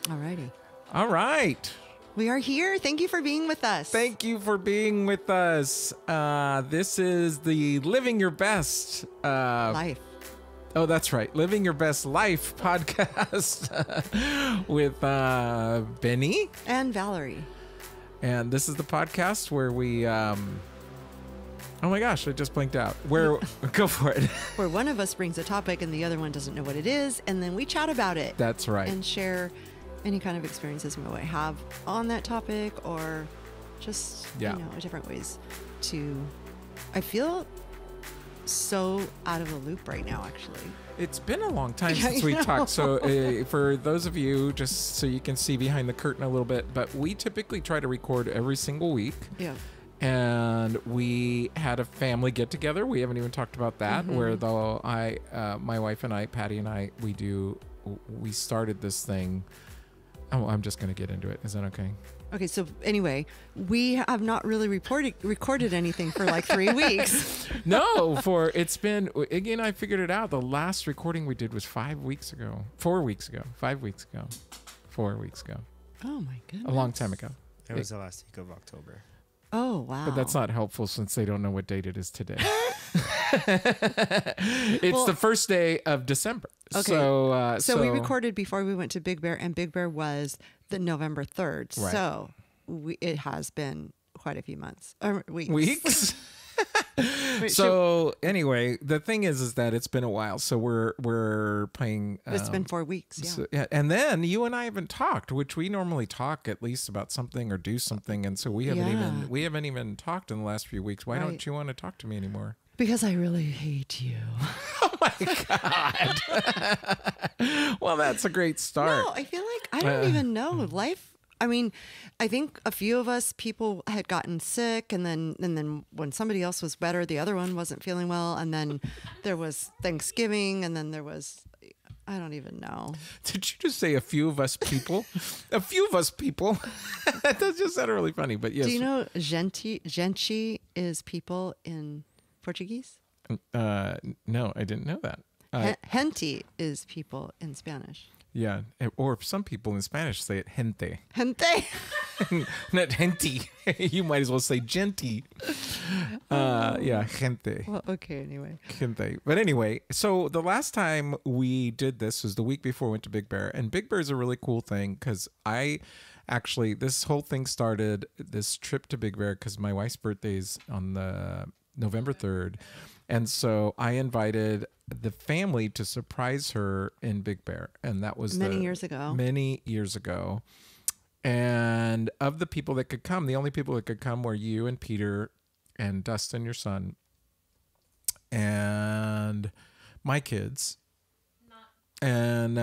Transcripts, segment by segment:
Alrighty. All right. We are here. Thank you for being with us. Thank you for being with us. This is the Living Your Best Life. Oh, that's right. Living Your Best Life podcast with Bennie and Valerie. And this is the podcast where we... oh my gosh, I just blinked out. Where go for it. Where one of us brings a topic and the other one doesn't know what it is, and then we chat about it. That's right. And share any kind of experiences we might have on that topic, or just different ways to. I feel so out of the loop right now, actually. It's been a long time since we talked. So for those of you, just so you can see behind the curtain a little bit, but we typically try to record every single week. Yeah. And we had a family get together. We haven't even talked about that. Mm-hmm. Where my wife and I, Patty and I, we started this thing. Oh, I'm just going to get into it. Is that okay? Okay. So anyway, we have not really recorded anything for like 3 weeks. No, it's been, again, I figured it out. The last recording we did was 4 weeks ago, 5 weeks ago, 4 weeks ago. Oh my goodness. A long time ago. It was the last week of October. Oh, wow. But that's not helpful since they don't know what date it is today. It's the first day of December. Okay. So we recorded before we went to Big Bear, and Big Bear was the November 3rd. Right. So it has been quite a few months. Or weeks. Weeks? So anyway, the thing is that it's been a while. So we're playing. It's been 4 weeks. Yeah. So, yeah. And then you and I haven't talked, which we normally talk at least about something or do something. And so we haven't even talked in the last few weeks. Why don't you want to talk to me anymore? Because I really hate you. Oh my God. Well, that's a great start. No, I feel like I don't even know life. I mean, I think a few of us people had gotten sick, and then when somebody else was better, the other one wasn't feeling well, and then there was Thanksgiving, and then there was, I don't even know. Did you just say a few of us people? A few of us people. That just sounded really funny, but yes. Do you know gente is people in Portuguese? No, I didn't know that. Gente is people in Spanish. Yeah, or some people in Spanish say it gente. Gente. Not gente. You might as well say genti. Yeah, gente. Well, okay, anyway. Gente. But anyway, so the last time we did this was the week before we went to Big Bear. And Big Bear is a really cool thing because this whole thing started, this trip to Big Bear, because my wife's birthday is on the November 3rd. And so I invited the family to surprise her in Big Bear. And that was many years ago. And of the people that could come, the only people that could come were you and Peter and Dustin, your son, and my kids. And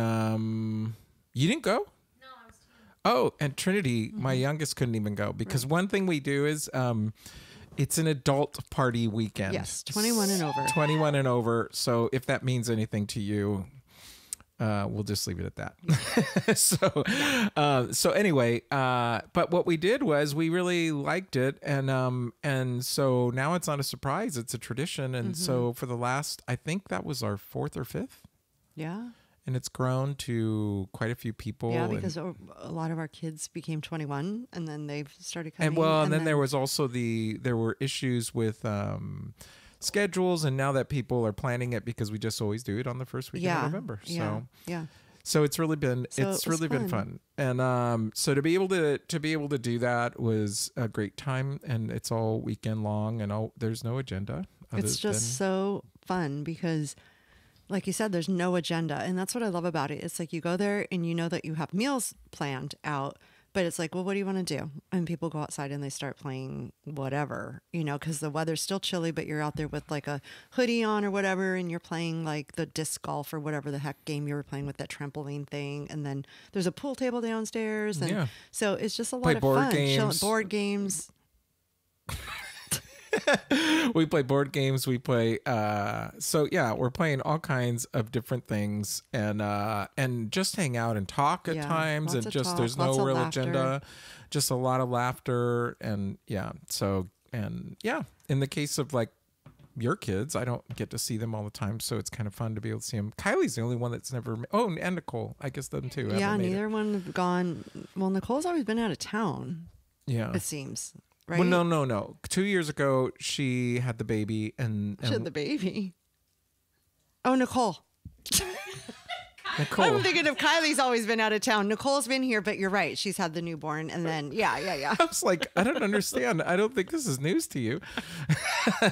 you didn't go? No, I was too. Oh, and Trinity, my youngest, couldn't even go because one thing we do is it's an adult party weekend. Yes, 21 and over. 21 and over. So if that means anything to you, we'll just leave it at that. So anyway, but what we did was we really liked it, and so now it's not a surprise; it's a tradition. And so for the last, I think that was our 4th or 5th. Yeah. And it's grown to quite a few people. Yeah, because a lot of our kids became 21, and then they've started coming. And then there was also there were issues with schedules, and now that people are planning it because we just always do it on the first week of November. So so it's really been been fun. And so to be able to do that was a great time, and it's all weekend long, and there's no agenda. It's just so fun because, like you said, there's no agenda. And that's what I love about it. It's like you go there and you know that you have meals planned out, but it's like, well, what do you want to do? And people go outside and they start playing whatever, because the weather's still chilly, but you're out there with like a hoodie on or whatever, and you're playing like the disc golf or whatever the heck game you were playing with, that trampoline thing. And then there's a pool table downstairs. And so it's just a lot of fun. Board games. We play board games. We play, we're playing all kinds of different things, and just hang out and talk at times, and just there's no real agenda, just a lot of laughter, and in the case of like your kids. I don't get to see them all the time, so it's kind of fun to be able to see them. Kylie's the only one that's never. Oh, and Nicole. I guess them too. Yeah, haven't made neither it. one have gone. Well, Nicole's always been out of town. Yeah. It seems. Right? Well, no. 2 years ago, she had the baby, and She had the baby. Oh, Nicole. Nicole. I'm thinking of Kylie's always been out of town. Nicole's been here, but you're right. She's had the newborn. And then, yeah. I was like, I don't understand. I don't think this is news to you.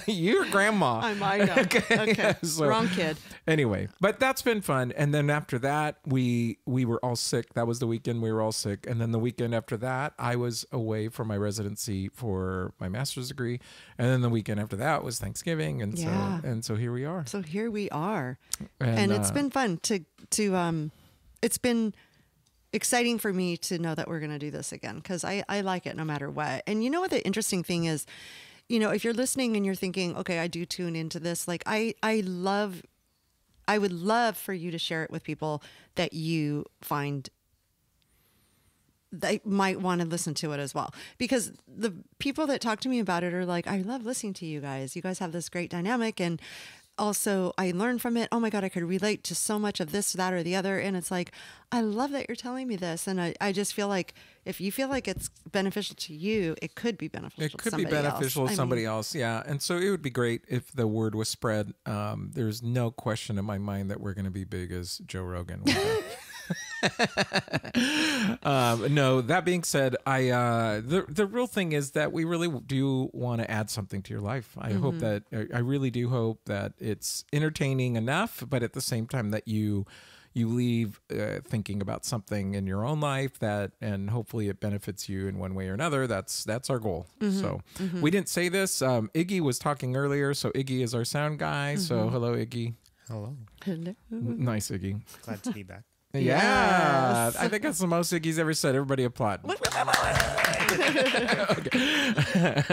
You're grandma. I know. Okay. So, wrong kid. Anyway, but that's been fun. And then after that, we were all sick. That was the weekend we were all sick. And then the weekend after that, I was away for my residency for my master's degree. And then the weekend after that was Thanksgiving. And so here we are. So here we are. And it's been fun to it's been exciting for me to know that we're going to do this again, because I like it no matter what. And you know what the interesting thing is, if you're listening and you're thinking, okay, I do tune into this, like I would love for you to share it with people that you find they might want to listen to it as well, because the people that talk to me about it are like, I love listening to you guys. You guys have this great dynamic, and also I learned from it. Oh my God, I could relate to so much of this, that, or the other. And it's like, I love that you're telling me this. And I just feel like if you feel like it's beneficial to you, it could be beneficial It to could be somebody beneficial else. to somebody else, yeah. And so it would be great if the word was spread. There's no question in my mind that we're going to be big as Joe Rogan. No, that being said, the real thing is that we really do want to add something to your life. I hope that I really do hope that it's entertaining enough, but at the same time that you leave thinking about something in your own life and hopefully it benefits you in one way or another. That's our goal. So we didn't say this. Iggy was talking earlier, so Iggy is our sound guy. So hello, Iggy. Hello. Hello. Nice, Iggy. Glad to be back. Yeah, Yes. I think that's the most Iggy's ever said. Everybody applaud. Okay.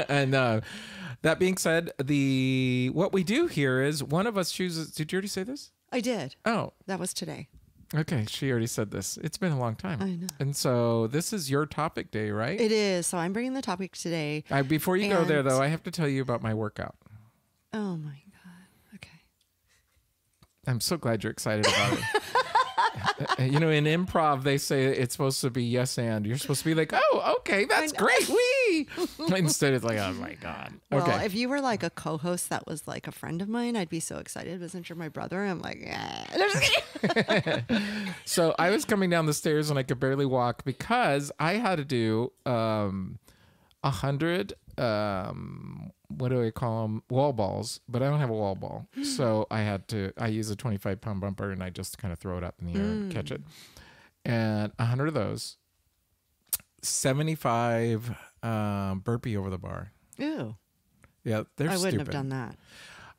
And that being said, what we do here is one of us chooses. Did you already say this? I did. Oh, That was today. okay. She already said this. It's been a long time. I know. And so this is your topic day, right? It is. So I'm bringing the topic today. Before you go there, And- though, I have to tell you about my workout. Oh my God. Okay. I'm so glad you're excited about it. In improv, they say it's supposed to be yes and. You're supposed to be like, oh, okay, that's great. Wee. Instead, it's like, oh my God. Well, Okay. if you were like a co-host that was like a friend of mine, I'd be so excited. But since you're my brother, I'm like, yeah. I'm just kidding. So I was coming down the stairs and I could barely walk because I had to do 100 what do I call them, wall balls, but I don't have a wall ball, so I use a 25-pound bumper and I just kind of throw it up in the air and catch it, and 100 of those, 75 burpee over the bar. Ew. Yeah, they're I stupid. wouldn't have done that.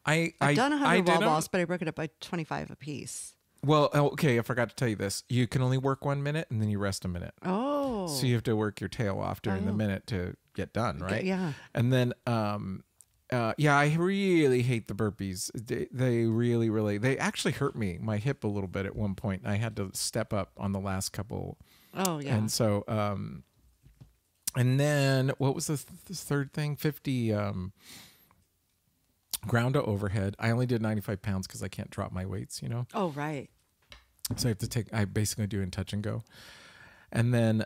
I've I've done 100 wall balls, but I broke it up by 25 a piece. Well, okay, I forgot to tell you this. You can only work 1 minute and then you rest a minute. Oh. So you have to work your tail off during the minute to get done, right? Yeah. And then, I really hate the burpees. They really, they actually hurt me, my hip a little bit at one point. I had to step up on the last couple. Oh, yeah. And so, and then what was the third thing? 50 ground to overhead. I only did 95 pounds because I can't drop my weights, Oh, right. So I basically do in touch and go. And then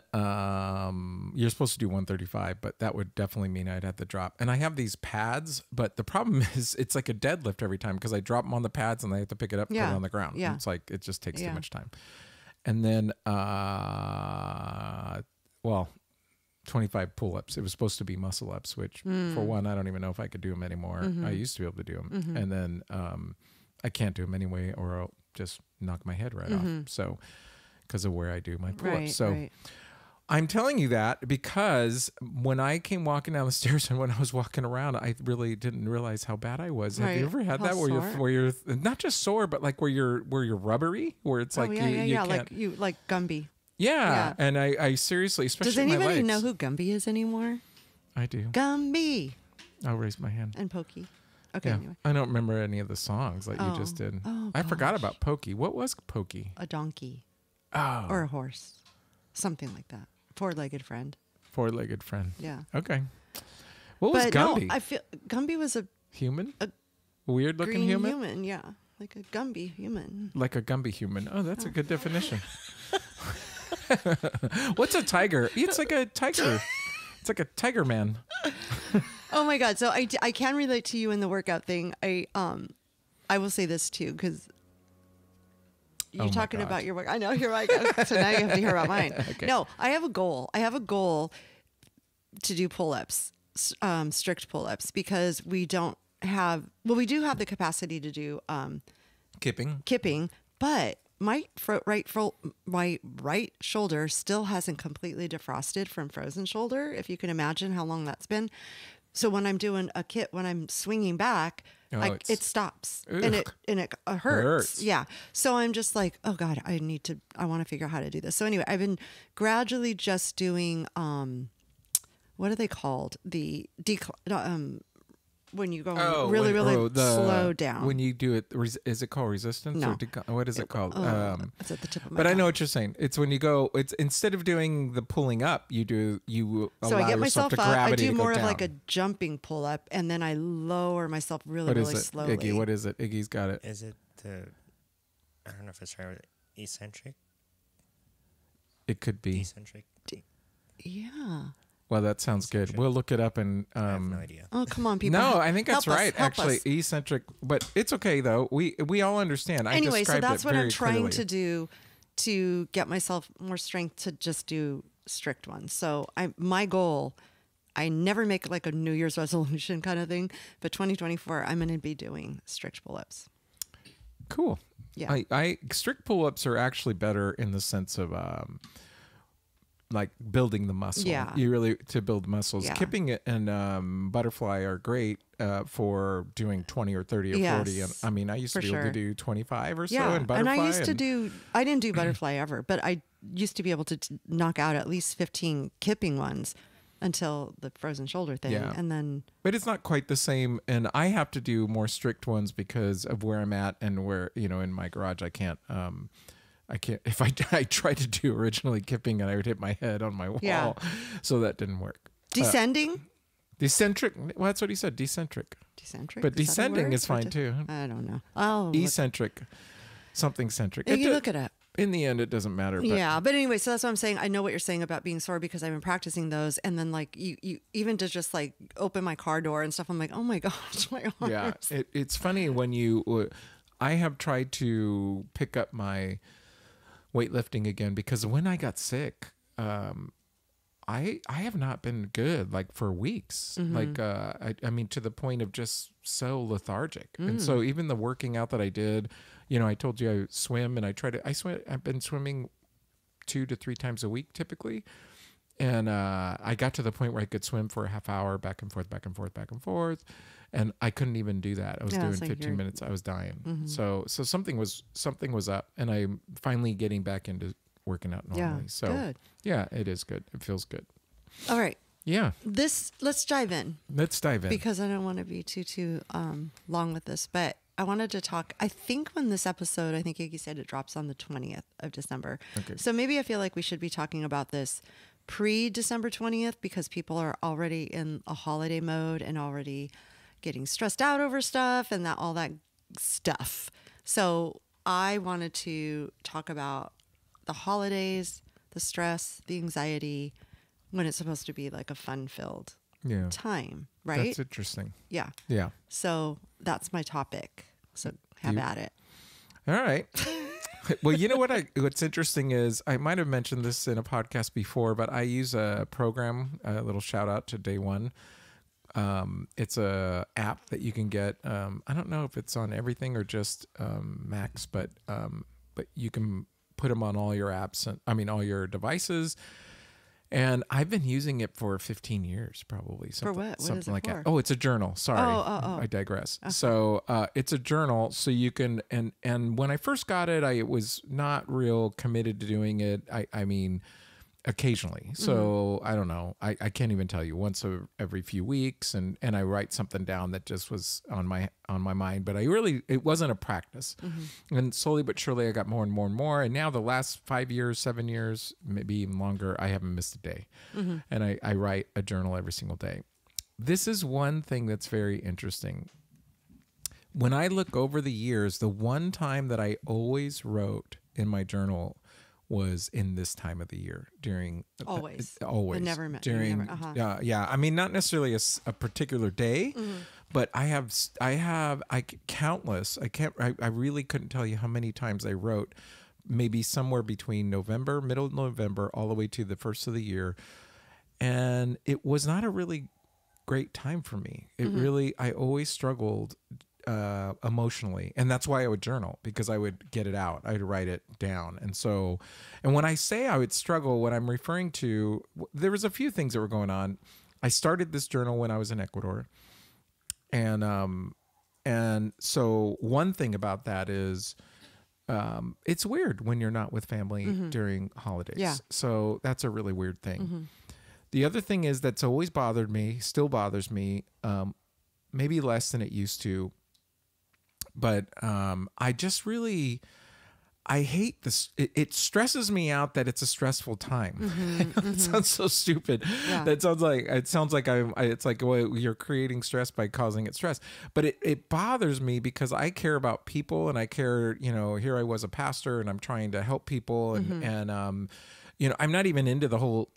you're supposed to do 135, but that would definitely mean I'd have to drop. And I have these pads, but the problem is it's like a deadlift every time because I drop them on the pads and I have to pick it up and put it on the ground. Yeah. It's like it just takes too Yeah. much time. And then 25 pull-ups. It was supposed to be muscle-ups, which for one, I don't even know if I could do them anymore. I used to be able to do them. And then I can't do them anyway or I'll just knock my head right off. So because of where I do my pull-ups. Right. I'm telling you that because when I came walking down the stairs and when I was walking around, I really didn't realize how bad I was. Have you ever had that where you're not just sore, but like where you're rubbery, where it's like you can't, like Gumby. Yeah. And I seriously, especially Does my anybody legs. know who Gumby is anymore? I do. Gumby I'll raise my hand. and Pokey. Okay, Yeah. anyway. I don't remember any of the songs that you just did. Oh, I forgot gosh. about Pokey. What was Pokey? A donkey Oh, or a horse. Something like that. Four-legged friend. four-legged friend. Yeah. Okay. What was But Gumby? no, I feel Gumby was Human? Weird looking green human? yeah. Like a Gumby human. Like a Gumby human. Oh, that's a good definition. What's a tiger? It's like a tiger. It's like a tiger man. Oh my God. So I can relate to you in the workout thing. I will say this too, because you're talking about your work. I know, here I go. So now you have to hear about mine. Okay. No, I have a goal. I have a goal to do pull-ups, strict pull-ups, because we do have the capacity to do kipping, but my right shoulder still hasn't completely defrosted from frozen shoulder, if you can imagine how long that's been. So when I'm doing a kip, when I'm swinging back, it stops. Ugh. and it hurts. Yeah. So I'm just like, oh God, I want to figure out how to do this. So anyway, I've been gradually just doing, what are they called? When you go really slow down. When you do it, is it called resistance? No. Or what is it called? It's at the tip of my But I tongue. know what you're saying. It's when you go, it's instead of doing the pulling up, you So allow I get yourself myself to up. I gravity do to go more of down. like a jumping pull up, and then I lower myself really, What is really it, slowly. Iggy? What is it? Iggy's got it. Is it the, I don't know if it's right, eccentric? It could be. Eccentric? Yeah. Well, that sounds good. We'll look it up and. I have no idea. Oh, come on, people. No, I think that's Help us, right. help Actually, us. eccentric, but it's okay though. We all understand. Anyway, so that's what I'm trying clearly. to do to get myself more strength to just do strict ones. So my goal, I never make like a New Year's resolution kind of thing, but 2024, I'm going to be doing strict pull-ups. Cool. Yeah. I strict pull-ups are actually better in the sense of like building the muscle. Yeah. You really to build muscles. Yeah. Kipping it and butterfly are great for doing 20 or 30 or 40. Yes, And I mean, I used to for be able to sure. do 25 or so Yeah, in butterfly. and I used to do. I didn't do butterfly ever, but I used to be able to knock out at least 15 kipping ones until the frozen shoulder thing, Yeah. and then But it's not quite the same, and I have to do more strict ones because of where I'm at and where in my garage I can't. If I tried to do originally kipping and I would hit my head on my wall, Yeah. so that didn't work. descending. Decentric. Well, that's what he said. Decentric. Decentric, But is that a descending word? is fine Or too. I don't know. Oh, Eccentric. Something centric. you look it up. In the end, it doesn't matter. But Yeah, but anyway, so that's what I'm saying. I know what you're saying about being sore because I've been practicing those, and then like you even to just like open my car door and stuff. I'm like, oh my gosh, my arms. yeah, it's funny when I have tried to pick up my weightlifting again because when I got sick, I have not been good like for weeks. Mm-hmm. Like I mean to the point of just so lethargic. And so even the working out that I did, I told you I swim and I swim. I've been swimming 2 to 3 times a week typically. And I got to the point where I could swim for a half hour back and forth, back and forth, back and forth. And I couldn't even do that. I was doing it's like 15 you're- minutes. I was dying. Mm-hmm. So something was up, and I'm finally getting back into working out normally. Yeah, So good. yeah, it is good. It feels good. All right, Yeah. let's dive in. Let's dive in. Because I don't want to be too long with this, but I wanted to talk. I think when this episode, I think Iggy said it drops on the 20th of December. Okay. So maybe I feel like we should be talking about this pre-December 20th because people are already in a holiday mode and already getting stressed out over stuff and all that stuff. So I wanted to talk about the holidays, the stress, the anxiety, when it's supposed to be like a fun-filled yeah. time, right? That's interesting. Yeah. Yeah. So that's my topic. So have at it. All right. Well, you know what's interesting is I might have mentioned this in a podcast before, but I use a program, a little shout out to Day One. It's a app that you can get. I don't know if it's on everything or just Macs, but you can put them on all your apps and all your devices. And I've been using it for 15 years, probably. For what? What is Something it like for? that. Oh, it's a journal. Sorry. Oh. I digress. So it's a journal. So you can, and when I first got it, I was not real committed to doing it. I mean, occasionally. So I don't know. I can't even tell you once every few weeks. And I write something down that just was on my mind, but it wasn't a practice. And slowly but surely I got more and more and more. And now the last 5 years, 7 years, maybe even longer, I haven't missed a day. And I write a journal every single day. This is one thing that's very interesting. when I look over the years, the one time that I always wrote in my journal was in this time of the year during Always. It never met. during yeah. I mean, not necessarily a particular day, but I countless. I really couldn't tell you how many times I wrote. Maybe somewhere between middle of November, all the way to the first of the year, and it was not a really great time for me. It really, I always struggled emotionally, and that's why I would journal, because I would get it out. I'd write it down. And when I say I would struggle, what I'm referring to, there was a few things that were going on. I started this journal when I was in Ecuador, and so one thing about that is it's weird when you're not with family during holidays. Yeah. So that's a really weird thing. The other thing is that's always bothered me, still bothers me, maybe less than it used to. But I just really, I hate this. It stresses me out that it's a stressful time. It sounds so stupid. Yeah. It sounds like it's like, well, you're creating stress by causing it stress. But it bothers me because I care about people, and I care, here I was a pastor and I'm trying to help people. And I'm not even into the whole,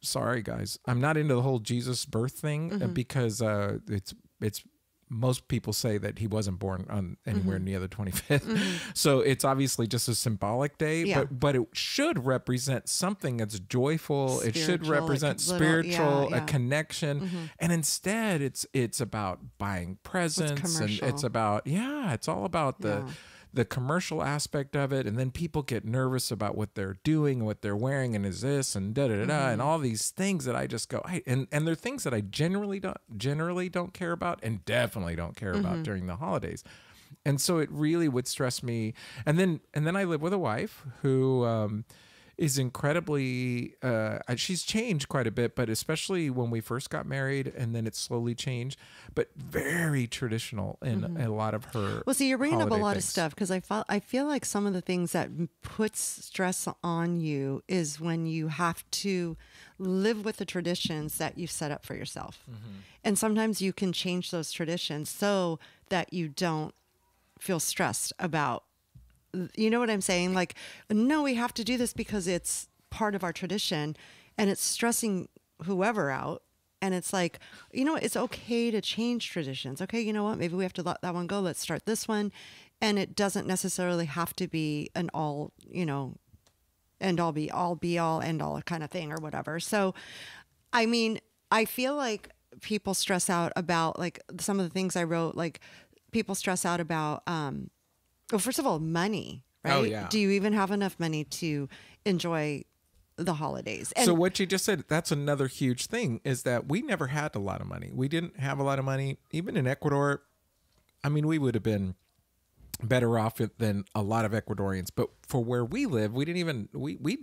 sorry guys, I'm not into the whole Jesus birth thing because it's most people say that he wasn't born on anywhere near the 25th. So it's obviously just a symbolic day, but it should represent something that's joyful. It should represent spiritual, a connection. And instead it's about buying presents, and it's about, it's all about the commercial aspect of it. And then people get nervous about what they're doing, what they're wearing, and is this and and all these things that I just go, and they're things that I generally don't care about, and definitely don't care about during the holidays. And so it really would stress me. And then I live with a wife who is incredibly, she's changed quite a bit, but especially when we first got married, and then it's slowly changed, but very traditional in a lot of her. Well, see, you're bringing up a lot things. of stuff, because I feel like some of the things that puts stress on you is when you have to live with the traditions that you've set up for yourself. And sometimes you can change those traditions so that you don't feel stressed about, you know what I'm saying? Like, no, we have to do this because it's part of our tradition, and it's stressing whoever out. And it's like, it's okay to change traditions. Okay, you know what? Maybe we have to let that one go. Let's start this one. And it doesn't necessarily have to be an all, end all be all end all kind of thing or whatever. So, I mean, I feel like people stress out about, like, some of the things I wrote, like people stress out about, well, first of all, money, right? Oh, yeah. Do you even have enough money to enjoy the holidays? And so what you just said, that's another huge thing, is that we never had a lot of money. We didn't have a lot of money. Even in Ecuador, I mean, we would have been better off than a lot of Ecuadorians. But for where we live, we didn't even, we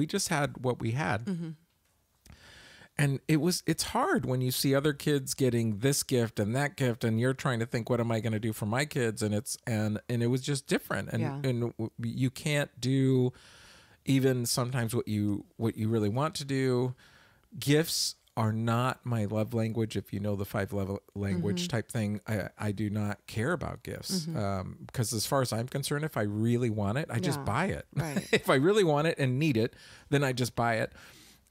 just had what we had. And it's hard when you see other kids getting this gift and that gift, and you're trying to think, what am I going to do for my kids? And it was just different. And you can't do even sometimes what you really want to do. Gifts are not my love language. If you know the 5 love language type thing, I do not care about gifts. Because as far as I'm concerned, if I really want it, I just buy it. Right. If I really want it and need it, then I just buy it.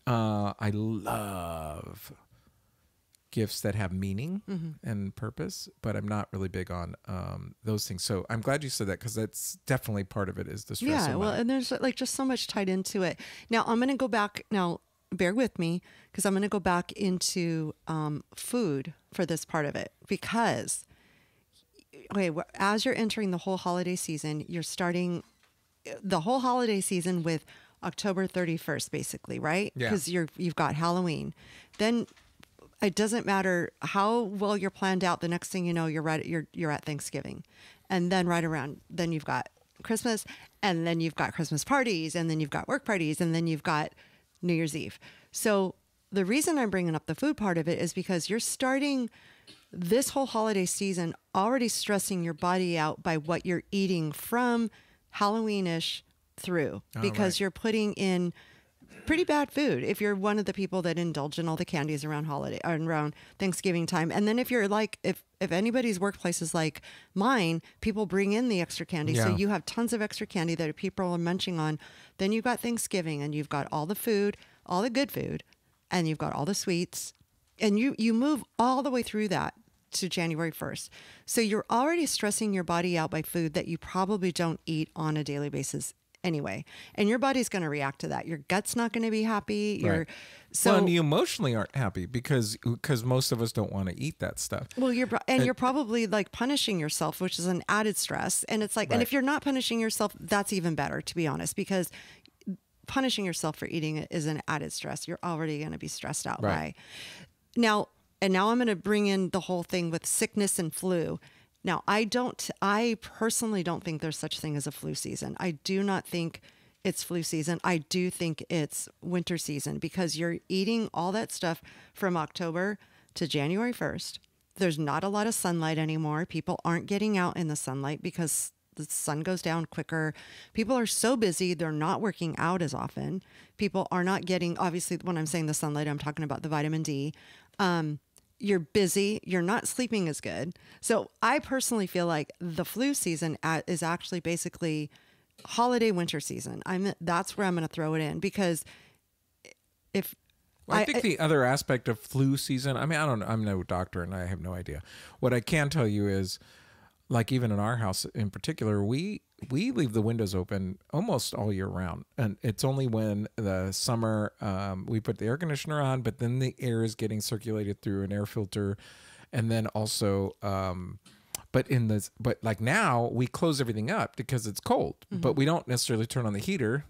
I love gifts that have meaning and purpose, but I'm not really big on those things. So I'm glad you said that, because that's definitely part of it, is the stress. Yeah, well, and there's like just so much tied into it. Now I'm going to go back. Now, bear with me, because I'm going to go back into food for this part of it, because as you're entering the whole holiday season, you're starting the whole holiday season with October 31st, basically, right? Yeah. Because you've got Halloween. Then it doesn't matter how well you're planned out. The next thing you know, you're at Thanksgiving, and then then you've got Christmas, and then you've got Christmas parties, and then you've got work parties, and then you've got New Year's Eve. So the reason I'm bringing up the food part of it is because you're starting this whole holiday season already stressing your body out by what you're eating from Halloween-ish through, because you're putting in pretty bad food if you're one of the people that indulge in all the candies around Thanksgiving time. And then if you're like, if anybody's workplace is like mine, people bring in the extra candy. So Yeah. you have tons of extra candy that people are munching on. Then you've got Thanksgiving and you've got all the food, all the good food, and you've got all the sweets, and you move all the way through that to January 1st. So you're already stressing your body out by food that you probably don't eat on a daily basis anyway. And your body's going to react to that. Your gut's not going to be happy. Right. Well, and you emotionally aren't happy because most of us don't want to eat that stuff. Well, you're probably like punishing yourself, which is an added stress. And it's like, and Right. if you're not punishing yourself, that's even better, to be honest, because punishing yourself for eating it is an added stress. You're already going to be stressed out Right. by now. And now I'm going to bring in the whole thing with sickness and flu. Now, I personally don't think there's such thing as a flu season. I do not think it's flu season. I do think it's winter season because you're eating all that stuff from October to January 1st. There's not a lot of sunlight anymore. People aren't getting out in the sunlight because the sun goes down quicker. People are so busy, they're not working out as often. People are not getting, obviously, when I'm saying the sunlight, I'm talking about the vitamin D. You're busy, you're not sleeping as good. So I personally feel like the flu season is actually basically holiday winter season. That's where I'm going to throw it in because if Well, I think the other aspect of flu season, I mean, I don't know, I'm no doctor and I have no idea. What I can tell you is, like even in our house in particular, we leave the windows open almost all year round. And it's only when the summer, we put the air conditioner on, but then the air is getting circulated through an air filter. And then also, but like now we close everything up because it's cold, but we don't necessarily turn on the heater.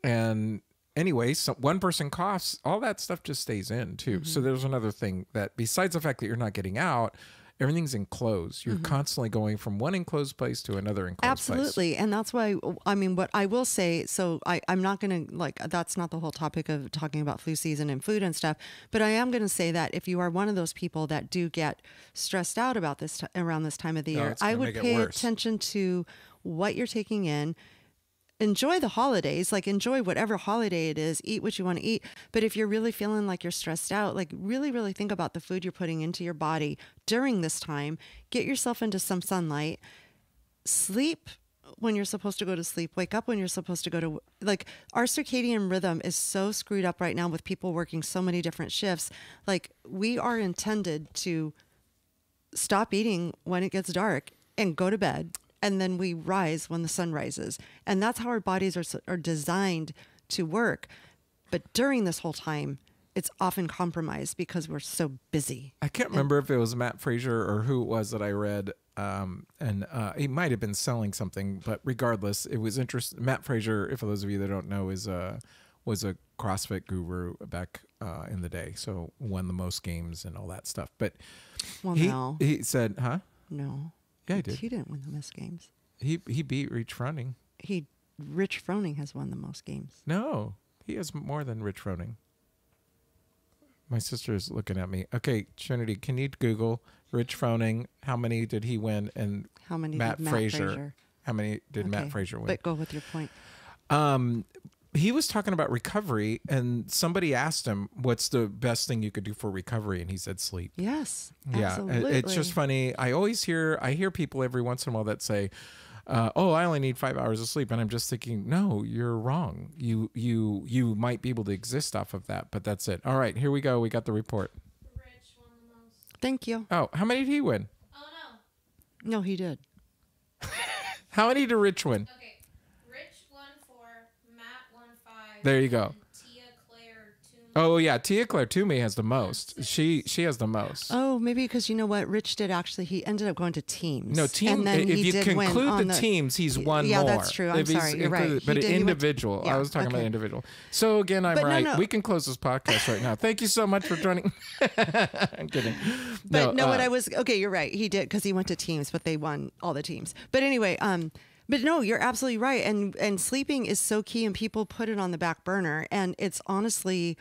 And anyway, so one person coughs, all that stuff just stays in too. So there's another thing that besides the fact that you're not getting out, everything's enclosed. You're constantly going from one enclosed place to another enclosed place. Absolutely. And that's why, I mean, what I will say, so I'm not going to, like, that's not the whole topic of talking about flu season and food and stuff, but I am going to say that if you are one of those people that do get stressed out about this around this time of the year, it's gonna I would make it pay worse. attention to what you're taking in. Enjoy the holidays, like enjoy whatever holiday it is, eat what you want to eat. But if you're really feeling like you're stressed out, like really, really think about the food you're putting into your body during this time. Get yourself into some sunlight, sleep when you're supposed to go to sleep, wake up when you're supposed to go to, like our circadian rhythm is so screwed up right now with people working so many different shifts. Like we are intended to stop eating when it gets dark and go to bed. And then we rise when the sun rises. And that's how our bodies are designed to work. But during this whole time, it's often compromised because we're so busy. I can't remember if it was Matt Frazier or who it was that I read. And he might have been selling something, but regardless, it was interesting. Matt Frazier, for those of you that don't know, was a CrossFit guru back in the day. So won the most games and all that stuff. But Well, he said, huh? no. Yeah, he did. He didn't win the most games. He beat Rich Froning. Rich Froning has won the most games. No, he has more than Rich Froning. My sister's looking at me. Okay, Trinity, can you Google Rich Froning? How many did he win? And How many Matt did Matt Frazier? How many did Matt Okay, Frazier win? But go with your point. He was talking about recovery, and somebody asked him, "What's the best thing you could do for recovery?" And he said, "Sleep." Yes, Yeah, absolutely. it's just funny. I hear people every once in a while that say, "Oh, I only need 5 hours of sleep," and I'm just thinking, no, you're wrong. You might be able to exist off of that, but that's it. All right, here we go. We got the report. Rich won the most. Thank you. Oh, how many did he win? Oh No, he did. How many did Rich win? no. Okay. Rich won 4. Matt won 5. There you go. and Tia Claire 2. Oh yeah, Tia Claire Toomey has the most. She has the most. Oh, maybe because you know what? Rich did actually. He ended up going to teams. No, team. And then If he you did win conclude on the teams, he's won yeah, more. that's true. I'm If he's sorry. You're right. included- But He did- he went- individual. yeah, I was talking about okay. individual. So again, I'm But no, right. no. We can close this podcast right now. Thank you so much for joining. I'm kidding. But no, what I was okay. You're right. He did because he went to teams, but they won all the teams. But anyway, but no, you're absolutely right. And sleeping is so key, and people put it on the back burner. And it's honestly,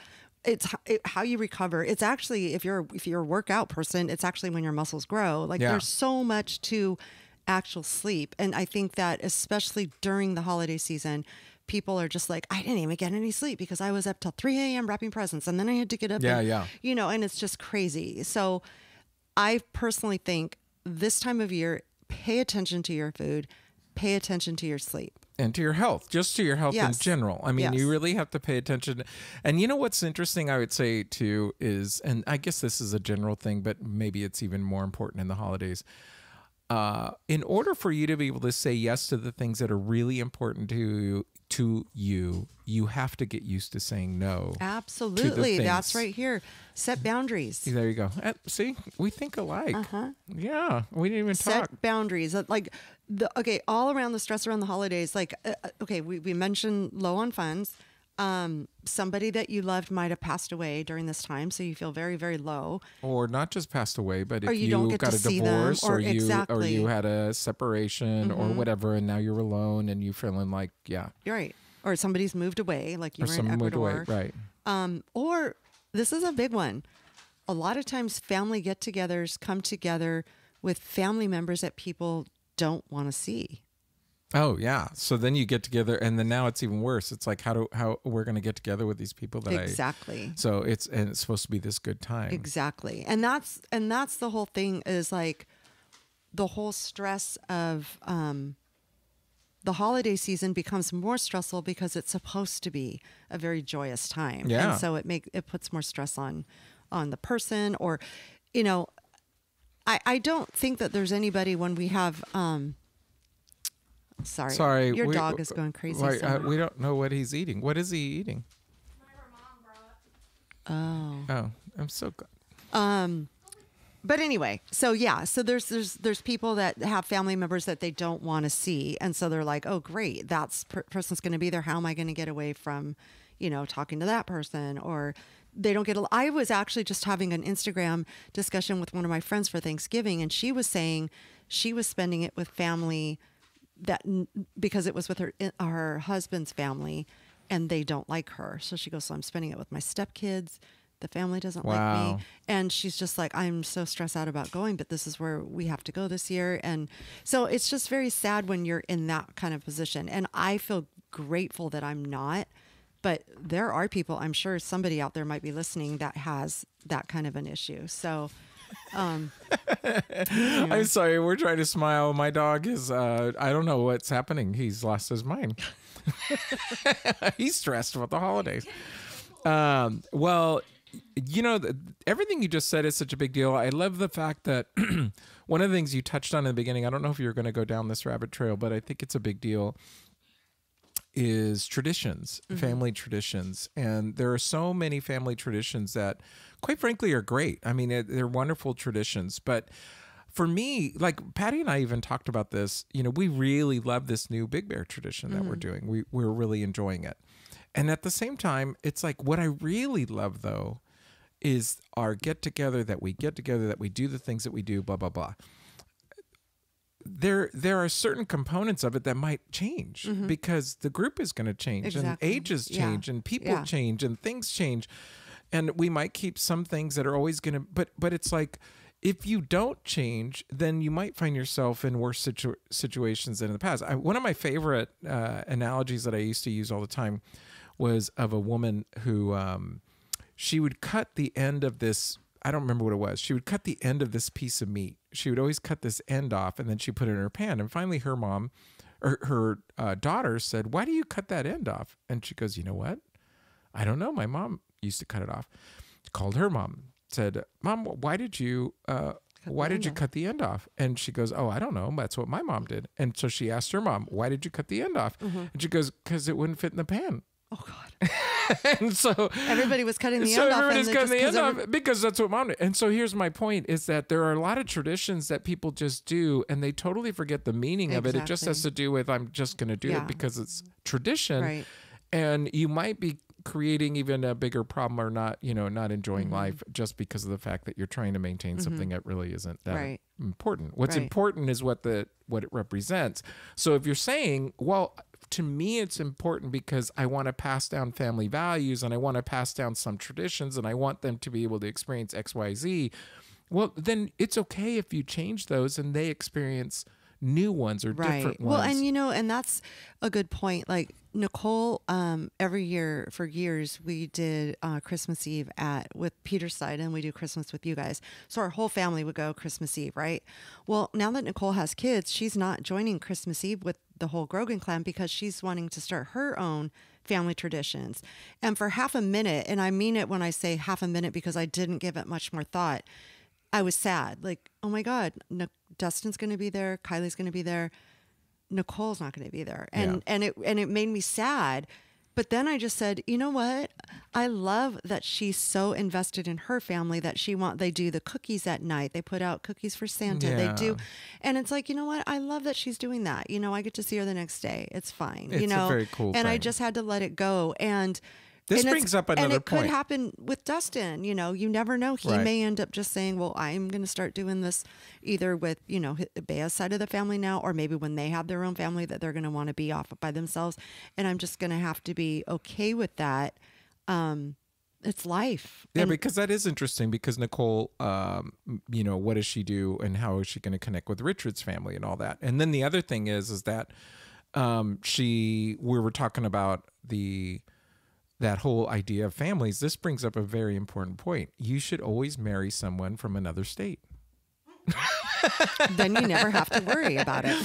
how you recover. It's actually if you're a workout person, it's actually when your muscles grow. Like Yeah. there's so much to actual sleep, and I think that especially during the holiday season, people are just like, I didn't even get any sleep because I was up till 3 a.m. wrapping presents and then I had to get up. Yeah, and, yeah. You know, and it's just crazy. So I personally think this time of year, pay attention to your food, pay attention to your sleep. And to your health, just to your health in Yes. general. I mean, Yes. you really have to pay attention. And you know what's interesting, I would say, too, is, and I guess this is a general thing, but maybe it's even more important in the holidays. In order for you to be able to say yes to the things that are really important to you, you have to get used to saying no. Absolutely. That's things. right here. Set boundaries. There you go. See, we think alike. Yeah, we didn't even talk. Set boundaries. Like, all around the stress around the holidays, like, we mentioned low on funds. Somebody that you loved might have passed away during this time, so you feel very, very low. Or not just passed away, but if Or you don't get got to a see them, divorce, or you exactly. had a separation, or whatever, and now you're alone, and you feeling like, yeah, You're right. Or somebody's moved away, like you or were in someone moved Ecuador. away, right? Or this is a big one. A lot of times family get-togethers come together with family members that people don't want to see. Oh yeah. So then you get together, and then now it's even worse. It's like how we're going to get together with these people that Exactly. So it's supposed to be this good time. Exactly. And that's the whole thing, is like the whole stress of the holiday season becomes more stressful because it's supposed to be a very joyous time. Yeah. And so it puts more stress on the person, or, you know, I don't think that there's anybody when we have sorry, your dog is going crazy. Right, somewhere. we don't know what he's eating. What is he eating? My mom brought. Oh. Oh, I'm so glad. But anyway, so yeah, so there's people that have family members that they don't want to see, and so they're like, oh great, that's person's going to be there. How am I going to get away from, you know, talking to that person? Or they don't get. I was actually just having an Instagram discussion with one of my friends for Thanksgiving, and she was saying she was spending it with family because it was with her husband's family, and they don't like her. So she goes, so I'm spending it with my stepkids. The family doesn't like Wow. me. And she's just like, I'm so stressed out about going, but this is where we have to go this year. And so it's just very sad when you're in that kind of position. And I feel grateful that I'm not, but there are people, I'm sure somebody out there might be listening that has that kind of an issue. So, I'm sorry. We're trying to smile. My dog is, I don't know what's happening. He's lost his mind. He's stressed about the holidays. Well, you know, everything you just said is such a big deal. I love the fact that one of the things you touched on in the beginning, I don't know if you're going to go down this rabbit trail, but I think it's a big deal, is traditions, family traditions. And there are so many family traditions that, quite frankly, are great. I mean, they're wonderful traditions. But for me, like Patty and I even talked about this, you know, we really love this new Big Bear tradition that we're doing. We're really enjoying it. And at the same time, it's like what I really love, though, is our get together, that we do the things that we do, blah, blah, blah. There are certain components of it that might change because the group is going to change Exactly. and ages change and people change and things change. And we might keep some things that are always going to, but it's like, if you don't change, then you might find yourself in worse situations than in the past. One of my favorite analogies that I used to use all the time was of a woman who she would cut the end of this. I don't remember what it was. She would cut the end of this piece of meat. She would always cut this end off, and then she put it in her pan. And finally, her mom, or her daughter, said, "Why do you cut that end off?" And she goes, "You know what? I don't know. My mom used to cut it off." She called her mom, said, "Mom, why did you cut the end off?" And she goes, "Oh, I don't know. That's what my mom did." And so she asked her mom, "Why did you cut the end off?" And she goes, "Because it wouldn't fit in the pan." Oh God. And so Everybody was cutting the so end off. everybody's and cutting the just end off because that's what mom did. And so here's my point, is that there are a lot of traditions that people just do and they totally forget the meaning of it. It just has to do with, I'm just going to do it because it's tradition. Right. And you might be creating even a bigger problem, or not, not enjoying life just because of the fact that you're trying to maintain something that really isn't that important. What's important is what it represents. So if you're saying, well, to me, it's important because I want to pass down family values and I want to pass down some traditions and I want them to be able to experience X, Y, Z. Well, then it's okay if you change those and they experience new ones or different ones. Well, and and that's a good point. Like Nicole, every year for years we did Christmas Eve with Peter's side, and we do Christmas with you guys. So our whole family would go Christmas Eve, right? Well, now that Nicole has kids, she's not joining Christmas Eve with the whole Grogan clan because she's wanting to start her own family traditions. And for half a minute, and I mean it when I say half a minute because I didn't give it much more thought, I was sad. Like, oh my God, Dustin's going to be there. Kylie's going to be there. Nicole's not going to be there. And it made me sad. But then I just said, you know what? I love that she's so invested in her family that they do the cookies at night. They put out cookies for Santa. Yeah. They do. And it's like, you know what? I love that she's doing that. I get to see her the next day. It's fine. It's a very cool And I thing. just had to let it go. And This and brings up another and it point. could happen with Dustin. You never know. He Right. may end up just saying, well, I'm going to start doing this either with, Bea's side of the family now, or maybe when they have their own family that they're going to want to be off by themselves. And I'm just going to have to be okay with that. It's life. Yeah, And- because that is interesting because Nicole, what does she do and how is she going to connect with Richard's family and all that? And then the other thing is that we were talking about that whole idea of families. This brings up a very important point. You should always marry someone from another state. then you never have to worry about it.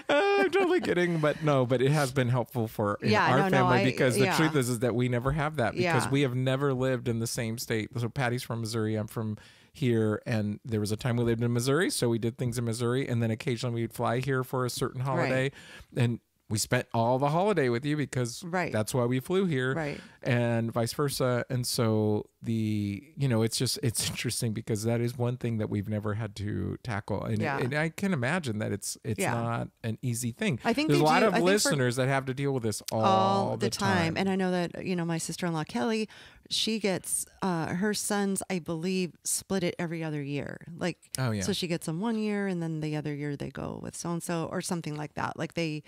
I'm totally kidding, but it has been helpful for our family because the truth is that we never have that because we have never lived in the same state. So Patty's from Missouri, I'm from here, and there was a time we lived in Missouri, so we did things in Missouri, and then occasionally we'd fly here for a certain holiday, and we spent all the holiday with you because that's why we flew here, and vice versa. And so it's interesting because that is one thing that we've never had to tackle. And, and I can imagine that it's not an easy thing. I think there's a lot of I think listeners that have to deal with this all the time. And I know that, my sister-in-law, Kelly, she gets, her sons, I believe, split it every other year. Like, so she gets them one year and then the other year they go with so-and-so or something like that. Like they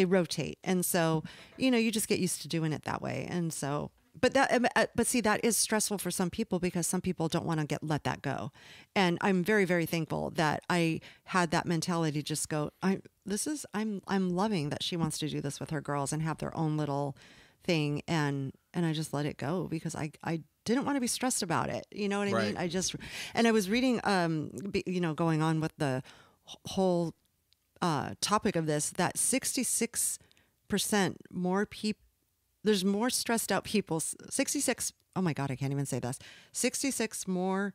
rotate. And so, you just get used to doing it that way. And so, but see, that is stressful for some people because some people don't want to let that go. And I'm very, very thankful that I had that mentality, just go, I'm loving that she wants to do this with her girls and have their own little thing. And I just let it go because I didn't want to be stressed about it. You know what I mean? I was reading, going on with the whole topic of this, that 66% more people, there's more stressed out people. 66. Oh my God, I can't even say this. 66%.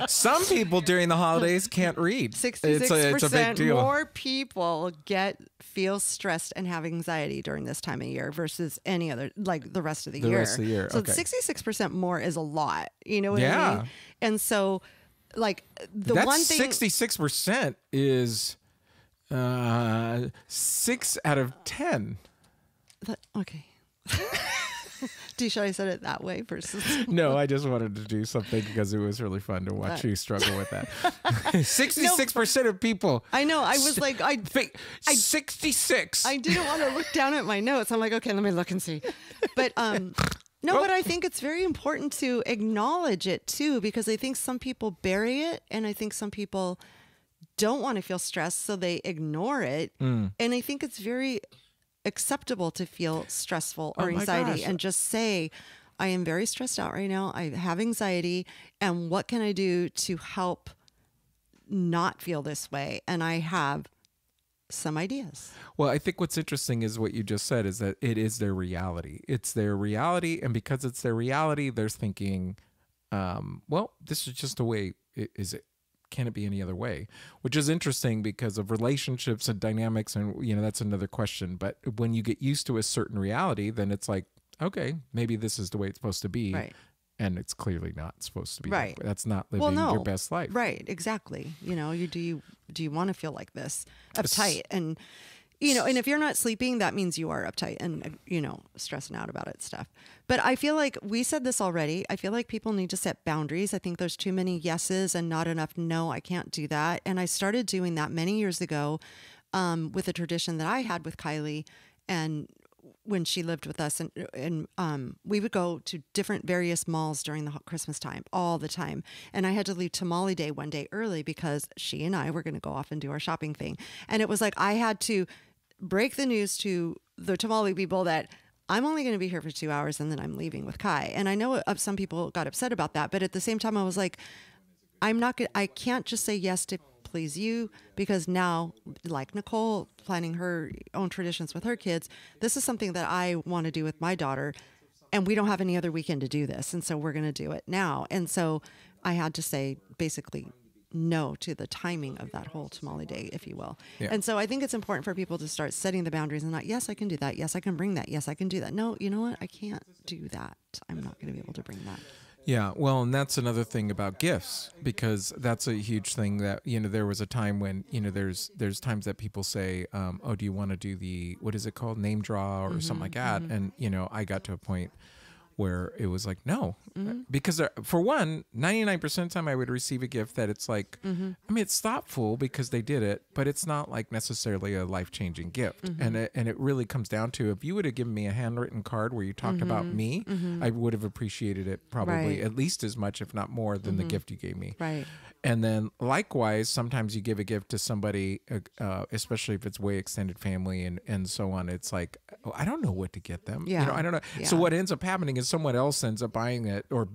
Some people during the holidays can't read. 66% it's a big deal. More people feel stressed and have anxiety during this time of year versus any other, like the rest of the year. The rest of the year. So okay. 66% more is a lot. You know what I mean? And so, like That's one thing, 66% is 6 out of 10. Okay. Should I said it that way versus? No, I just wanted to do something because it was really fun to watch you struggle with that. 66% of people. I know. I was like, 66. I didn't want to look down at my notes. I'm like, okay, let me look and see. But no, but I think it's very important to acknowledge it too, because I think some people bury it, and I think some people don't want to feel stressed, so they ignore it. And I think it's very acceptable to feel stressful or anxiety and just say, I am very stressed out right now. I have anxiety, and what can I do to help not feel this way? And I have some ideas. Well, I think what's interesting is what you just said is that it is their reality. It's their reality. And because it's their reality, they're thinking, well, this is just the way is it. Can it be any other way? Which is interesting because of relationships and dynamics. And, that's another question. But when you get used to a certain reality, then it's like, okay, maybe this is the way it's supposed to be. Right. And it's clearly not supposed to be. Right. That's not living your best life. Right. Exactly. Do you want to feel like this uptight? And, and if you're not sleeping, that means you are uptight and, stressing out about it stuff. But I feel like we said this already. I feel like people need to set boundaries. I think there's too many yeses and not enough no, I can't do that. And I started doing that many years ago with a tradition that I had with Kylie. And when she lived with us, and we would go to different various malls during the Christmas time all the time. And I had to leave Tamale Day one day early because she and I were going to go off and do our shopping thing. And it was like I had to break the news to the tamale people that I'm only going to be here for 2 hours and then I'm leaving with Kai. And I know some people got upset about that, but at the same time I was like, I can't just say yes to please you, because now, like Nicole planning her own traditions with her kids, this is something that I want to do with my daughter, and we don't have any other weekend to do this, and so we're going to do it now. And so I had to say basically no to the timing of that whole tamale day, if you will. Yeah. And so I think it's important for people to start setting the boundaries and not, yes, I can do that. Yes, I can bring that. Yes, I can do that. No, you know what? I can't do that. I'm not going to be able to bring that. Yeah, well, and that's another thing about gifts, because that's a huge thing that, there was a time when, there's times that people say, oh, do you want to do the, what is it called, name draw or something like that? And, I got to a point where it was like, no, because for one, 99% of the time I would receive a gift that it's like, I mean, it's thoughtful because they did it, but it's not like necessarily a life-changing gift. And it really comes down to, if you would have given me a handwritten card where you talked about me, I would have appreciated it probably at least as much, if not more, than the gift you gave me. Right. And then likewise, sometimes you give a gift to somebody, especially if it's way extended family and so on. It's like, oh, I don't know what to get them. Yeah. I don't know. Yeah. So what ends up happening is someone else ends up buying it, or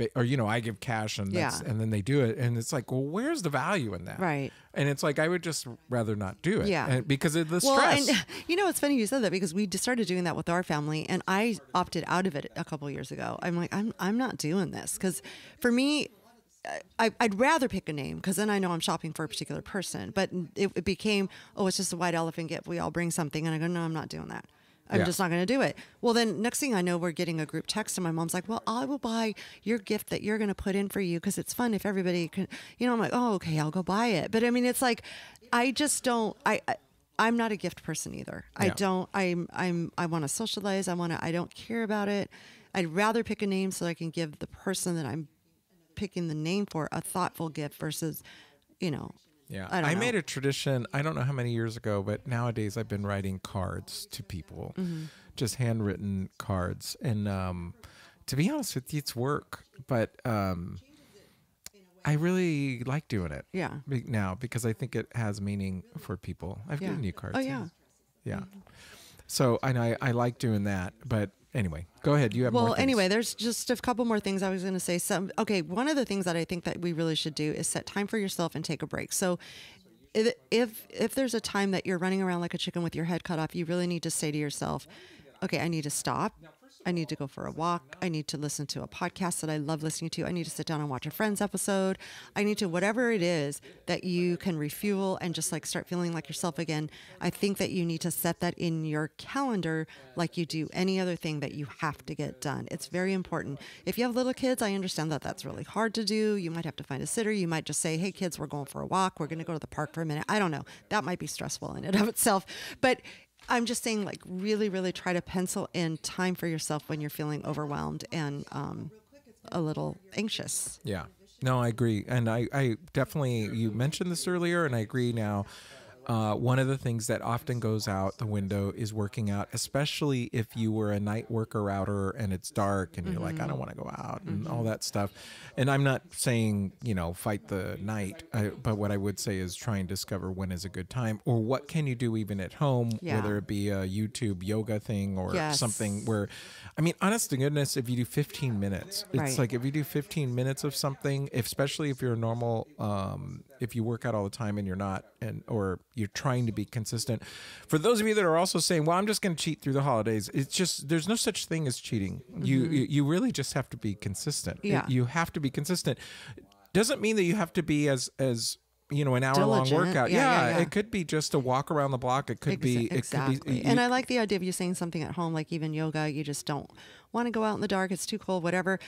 I give cash and and then they do it, and it's like, well, where's the value in that? Right. And it's like, I would just rather not do it. Yeah. Because of the Well, stress. and it's funny you said that, because we started doing that with our family, and I opted out of it a couple years ago. I'm like, I'm not doing this, because for me, I'd rather pick a name, because then I know I'm shopping for a particular person. But it became, it's just a white elephant gift. We all bring something. And I go, no, I'm not doing that. I'm just not going to do it. Well, then next thing I know, we're getting a group text, and my mom's like, well, I will buy your gift that you're going to put in for you, because it's fun if everybody can, I'm like, oh, okay, I'll go buy it. But I mean, it's like, I just don't, I'm not a gift person either. I don't, I want to socialize. I don't care about it. I'd rather pick a name so I can give the person that I'm picking the name for a thoughtful gift versus, Yeah, I made a tradition, I don't know how many years ago, but nowadays I've been writing cards to people, just handwritten cards. And to be honest with you, it's work, but I really like doing it now, because I think it has meaning for people. I've given you cards. Oh, yeah. Yeah. So, and I like doing that, but anyway, go ahead. You have more things. Anyway, there's just a couple more things I was going to say. One of the things that I think that we really should do is set time for yourself and take a break. So if there's a time that you're running around like a chicken with your head cut off, you really need to say to yourself, okay, I need to stop. I need to go for a walk. I need to listen to a podcast that I love listening to. I need to sit down and watch a Friends episode. I need to, whatever it is that you can refuel and just like start feeling like yourself again. I think that you need to set that in your calendar like you do any other thing that you have to get done. It's very important. If you have little kids, I understand that that's really hard to do. You might have to find a sitter. You might just say, hey kids, we're going for a walk. We're going to go to the park for a minute. I don't know. That might be stressful in and of itself, but I'm just saying, like, really, really try to pencil in time for yourself when you're feeling overwhelmed and a little anxious. Yeah. No, I agree. And I definitely, you mentioned this earlier, and I agree now. One of the things that often goes out the window is working out, especially if you were a night worker outer and it's dark and you're like, I don't want to go out and all that stuff. And I'm not saying, fight the night, but what I would say is try and discover when is a good time, or what can you do even at home, whether it be a YouTube yoga thing or something where, I mean, honest to goodness, if you do 15 minutes, it's like if you do 15 minutes of something, especially if you're a normal, if you work out all the time and you're not, or you're trying to be consistent. For those of you that are also saying, well, I'm just going to cheat through the holidays. It's just, there's no such thing as cheating. You really just have to be consistent. Yeah. You have to be consistent. Doesn't mean that you have to be as an hour-long Diligent. workout. Yeah. It could be just a walk around the block. It could be Exactly. It could be, and I like the idea of you saying something at home, like even yoga. You just don't want to go out in the dark. It's too cold, whatever.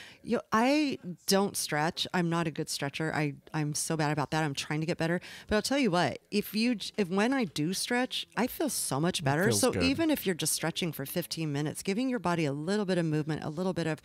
I don't stretch. I'm not a good stretcher. I'm so bad about that. I'm trying to get better. But I'll tell you what, if when I do stretch, I feel so much better. feels So good. even if you're just stretching for 15 minutes, giving your body a little bit of movement, a little bit of,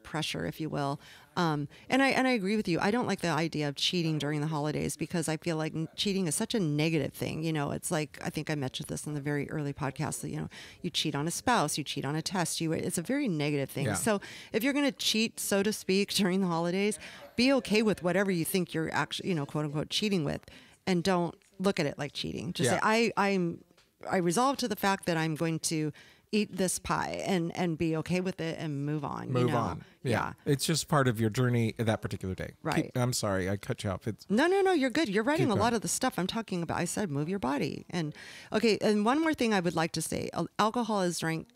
pressure, if you will. And I agree with you. I don't like the idea of cheating during the holidays because I feel like cheating is such a negative thing. It's like, I think I mentioned this in the very early podcast that, you cheat on a spouse, you cheat on a test, it's a very negative thing. Yeah. So if you're going to cheat, so to speak, during the holidays, be okay with whatever you think you're actually, quote unquote, cheating with, and don't look at it like cheating. Just Yeah. say, I resolve to the fact that I'm going to eat this pie and be okay with it and move on. Move on. Yeah. It's just part of your journey that particular day. Right. I'm sorry, I cut you off. No, you're good. You're writing Keep a lot going. of the stuff I'm talking about. I said move your body. And okay, and one more thing I would like to say. Alcohol is drink.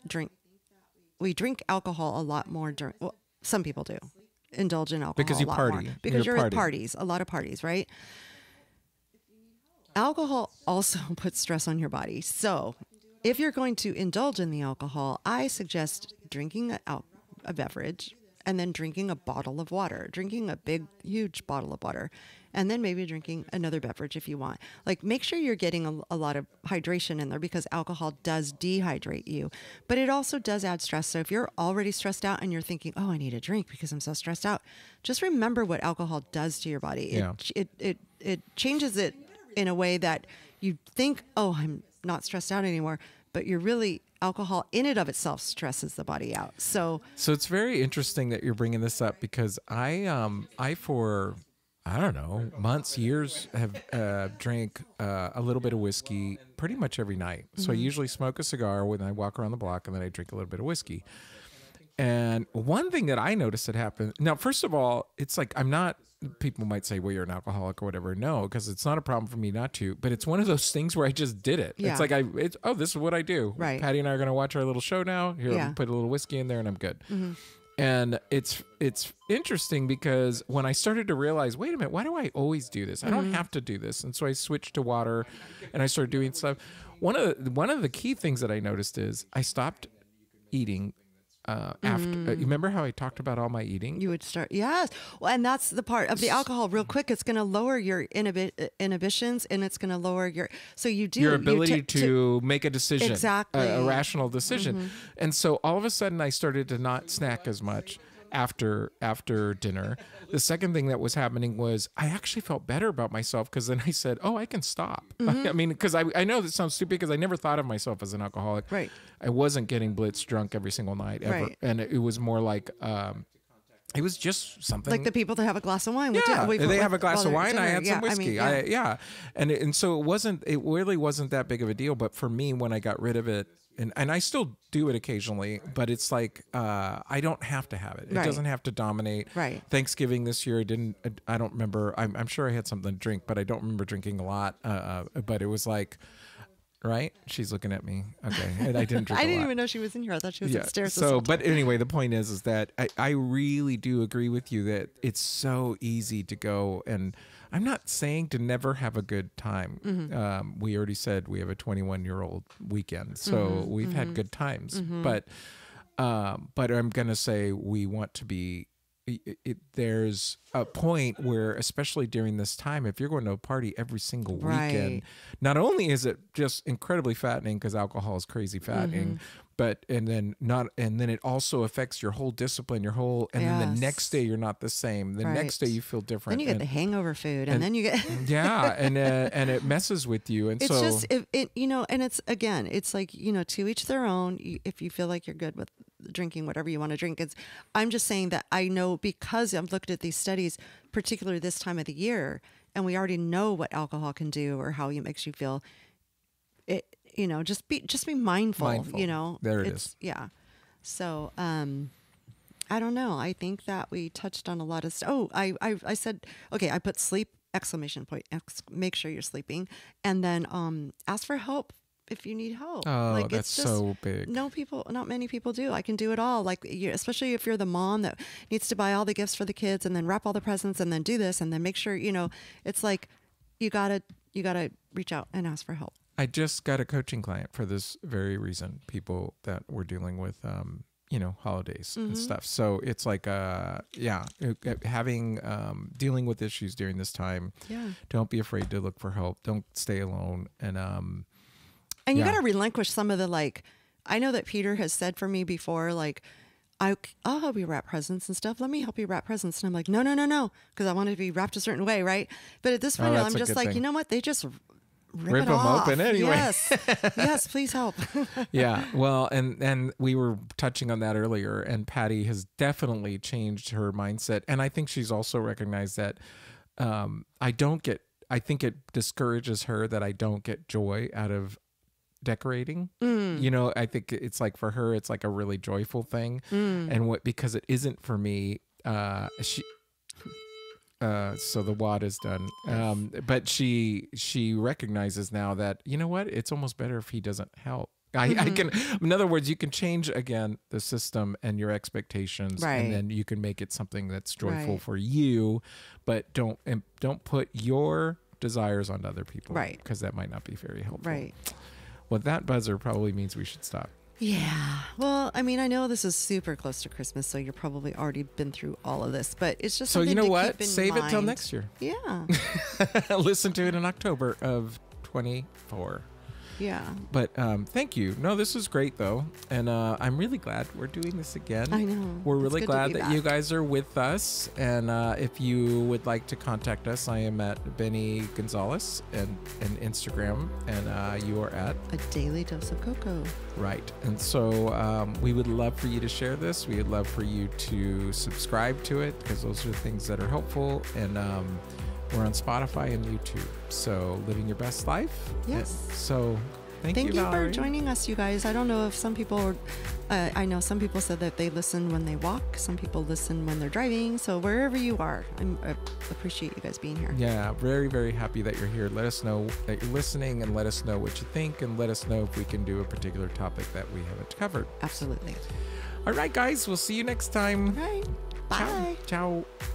We drink alcohol a lot more during, well, some people do. Indulge in alcohol Because you a lot party. more. Because You're you're at partying. parties, a lot of parties, right? Alcohol also puts stress on your body. So if you're going to indulge in the alcohol, I suggest drinking a beverage and then drinking a bottle of water, drinking a big, huge bottle of water, and then maybe drinking another beverage if you want. Like, make sure you're getting a lot of hydration in there because alcohol does dehydrate you, but it also does add stress. So if you're already stressed out and you're thinking, oh, I need a drink because I'm so stressed out, just remember what alcohol does to your body. Yeah. It changes it in a way that you think, oh, I'm not stressed out anymore, but you're really, alcohol in and of itself stresses the body out. So it's very interesting that you're bringing this up because I for I don't know months, years have drank a little bit of whiskey pretty much every night. So I usually smoke a cigar when I walk around the block, and then I drink a little bit of whiskey. And one thing that I noticed that happened now, first of all, it's like I'm not. People might say, well, you're an alcoholic or whatever. No, because it's not a problem for me not to. But it's one of those things where I just did it. Yeah. It's like, this is what I do. Right. Patty and I are going to watch our little show now. Here, Yeah. put a little whiskey in there and I'm good. And it's interesting because when I started to realize, wait a minute, why do I always do this? I don't have to do this. And so I switched to water and I started doing stuff. One of the key things that I noticed is I stopped eating after. You remember how I talked about all my eating? you would start, yes. Well, and that's the part of the alcohol real quick. It's going to lower your inhibitions and it's going to lower your, so you do. Your ability to make a decision, Exactly. a rational decision. And so all of a sudden I started to not snack as much after dinner. The second thing that was happening was I actually felt better about myself because then I said, oh, I can stop. I mean, because I know that sounds stupid because I never thought of myself as an alcoholic. Right. I wasn't getting blitz drunk every single night ever. Right. And it was more like, it was just something like the people that have a glass of wine. yeah, they have a glass of wine. I had some I whiskey. mean, And so it really wasn't that big of a deal. But for me, when I got rid of it, and I still do it occasionally, but it's like I don't have to have it. It Right. doesn't have to dominate. Right. Thanksgiving this year, I don't remember. I'm sure I had something to drink, but I don't remember drinking a lot. But it was like, right? She's looking at me. Okay, and I didn't drink. I a didn't lot. even know she was in here. I thought she was upstairs. this So, whole but anyway, the point is that I really do agree with you that it's so easy to go, and I'm not saying to never have a good time. We already said we have a 21-year-old weekend, so we've had good times. But I'm gonna say we want to be. There's a point where, especially during this time, if you're going to a party every single Right. weekend, not only is it just incredibly fattening because alcohol is crazy fattening, but and then it also affects your whole discipline, and then the Yes. next day you're not the same. The next day Right. you feel different. Then you get the hangover food, and then you get. yeah, and it messes with you, and It's so just it and it's again, it's like to each their own. If you feel like you're good with drinking whatever you want to drink, I'm just saying that I know because I've looked at these studies, particularly this time of the year, and we already know what alcohol can do or how it makes you feel. It just be mindful. Mindful. There it is. Yeah. So I don't know. I think that we touched on a lot of stuff. Oh, I said okay. I put sleep exclamation point. Make sure you're sleeping, and then ask for help if you need help. Oh, that's so big. Not many people do. I can do it all. Like especially if you're the mom that needs to buy all the gifts for the kids and then wrap all the presents and then do this and then make sure it's like you gotta reach out and ask for help. I just got a coaching client for this very reason. People that were dealing with holidays and stuff. So it's like, having, dealing with issues during this time. Yeah. Don't be afraid to look for help. Don't stay alone. And you yeah. got to relinquish some of the, like, I know that Peter has said for me before, like, I'll help you wrap presents and stuff. Let me help you wrap presents. And I'm like, no, because I want it to be wrapped a certain way, right? But at this point, that's I'm a just good like, thing. you know what? They just Rip it them off. open anyway. Yes, please help. Yeah, well, and we were touching on that earlier, and Patty has definitely changed her mindset, and I think she's also recognized that I think it discourages her that I don't get joy out of decorating. I think it's like, for her, it's like a really joyful thing, and because it isn't for me, so the wad is done. But she recognizes now that, you know what, it's almost better if he doesn't help. I can, in other words, you can change again the system and your expectations, Right. and then you can make it something that's joyful Right. for you, but don't put your desires on other people, Right. Because that might not be very helpful. Right. Well, that buzzer probably means we should stop. Yeah. Well, I mean, I know this is super close to Christmas, so you're probably already been through all of this, but it's just So you something know to what? keep in Save it till mind. next year. Yeah. Listen to it in October of 24. Yeah. But thank you. No, this was great though, and I'm really glad we're doing this again. I know. We're It's really good to glad be that you back. guys are with us. And if you would like to contact us, I am at Benny Gonzalez and Instagram, and you are at A daily dose of cocoa. right. And so we would love for you to share this. We would love for you to subscribe to it, because those are the things that are helpful. And we're on Spotify and YouTube. So living your best life. Yes. So thank you, you Valerie. for joining us, you guys. I don't know if some people, I know some people said that they listen when they walk. Some people listen when they're driving. So wherever you are, I appreciate you guys being here. Yeah, very, very happy that you're here. Let us know that you're listening, and let us know what you think, and let us know if we can do a particular topic that we haven't covered. Absolutely. All right, guys, we'll see you next time. All right. Bye. Ciao. Ciao.